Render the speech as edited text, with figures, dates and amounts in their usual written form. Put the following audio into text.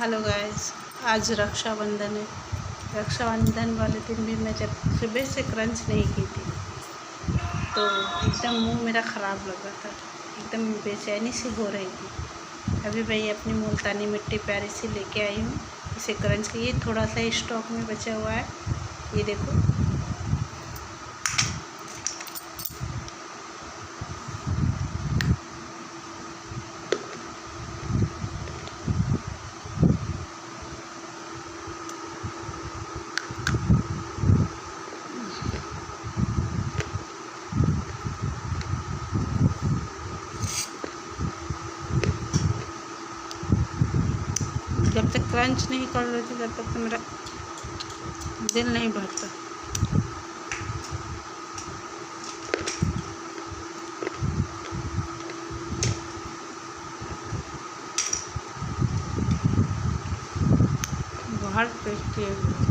Hello guys, आज रक्षाबंधन है। रक्षाबंधन वाले दिन भी मैं जब सुबह से क्रंच नहीं की थी तो एकदम मुंह मेरा ख़राब लग रहा था, एकदम बेचैनी सी हो रही थी। अभी मैं ये अपनी मुल्तानी मिट्टी प्यारी सी लेके आई हूँ, इसे क्रंच की। ये थोड़ा सा स्टॉक में बचा हुआ है, ये देखो। जब तक क्रंच नहीं कर रही थी तब तक तो मेरा दिल नहीं भरता। बहुत टेस्टी है।